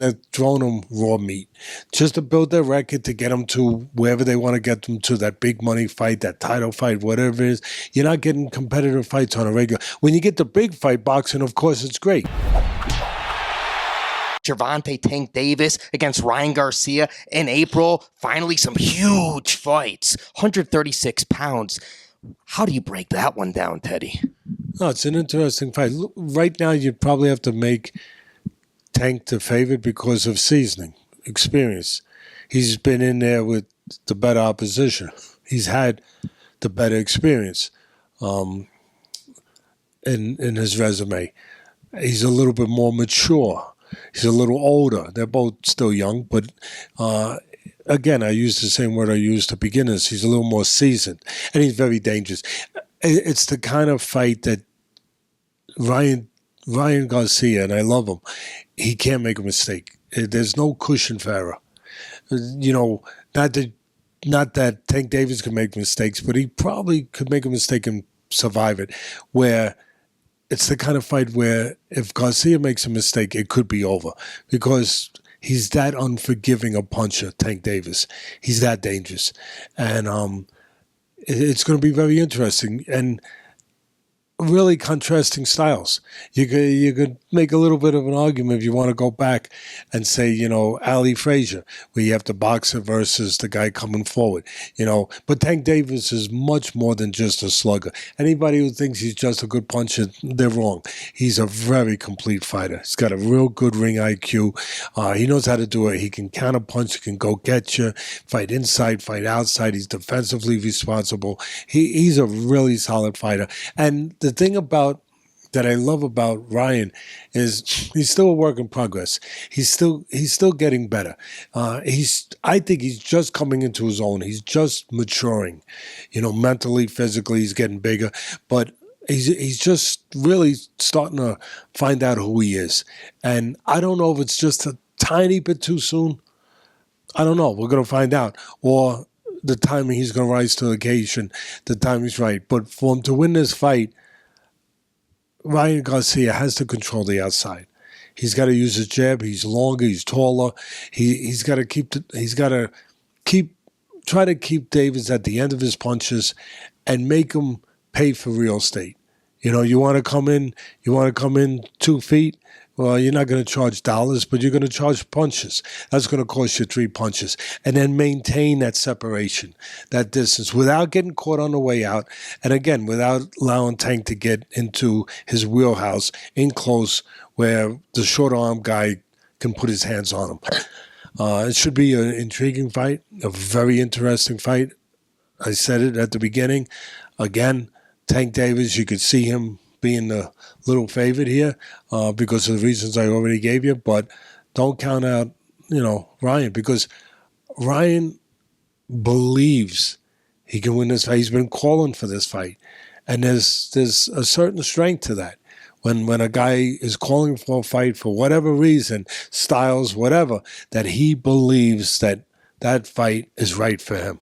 They're throwing them raw meat just to build their record, to get them to wherever they want to get them to, that big money fight, that title fight, whatever it is. You're not getting competitive fights on a regular. When you get the big fight boxing, of course, it's great. Gervonta Tank Davis against Ryan Garcia in April. Finally, some huge fights. 136 pounds. How do you break that one down, Teddy? No, it's an interesting fight. Right now, you'd probably have to make Tank the favorite because of seasoning, experience. He's been in there with the better opposition. He's had the better experience in his resume. He's a little bit more mature. He's a little older. They're both still young, but again, I use the same word I use to beginners. He's a little more seasoned, and he's very dangerous. It's the kind of fight that Ryan Garcia, and I love him, he can't make a mistake. There's no cushion for error. You know, not that Tank Davis could make mistakes, but he probably could make a mistake and survive it, where it's the kind of fight where if Garcia makes a mistake, it could be over because he's that unforgiving a puncher, Tank Davis. He's that dangerous. And it's going to be very interesting. And really contrasting styles. You could make a little bit of an argument if you want to go back and say, you know, Ali Frazier, where you have the boxer versus the guy coming forward, you know. But Tank Davis is much more than just a slugger. Anybody who thinks he's just a good puncher, they're wrong. He's a very complete fighter. He's got a real good ring IQ. He knows how to do it. He can counter punch, he can go get you, fight inside, fight outside. He's defensively responsible. He's a really solid fighter. And the thing that I love about Ryan is he's still a work in progress. He's still getting better. I think he's just coming into his own. He's just maturing, you know, mentally, physically. He's getting bigger, but he's just really starting to find out who he is. And I don't know if it's just a tiny bit too soon. I don't know. We're going to find out. Or the timing, he's going to rise to the occasion. The timing's right. But for him to win this fight, Ryan Garcia has to control the outside. He's got to use his jab. He's longer. He's taller. He's got to try to keep Davis at the end of his punches, and make him pay for real estate. You know, you want to come in 2 feet. Well, you're not going to charge dollars, but you're going to charge punches. That's going to cost you 3 punches. And then maintain that separation, that distance, without getting caught on the way out. And again, without allowing Tank to get into his wheelhouse in close where the short arm guy can put his hands on him. It should be an intriguing fight, a very interesting fight. I said it at the beginning. Again, Tank Davis, you could see him being the little favorite here because of the reasons I already gave you. But don't count out, you know, Ryan, because Ryan believes he can win this fight. He's been calling for this fight. And there's a certain strength to that. When a guy is calling for a fight for whatever reason, styles, whatever, that he believes that fight is right for him.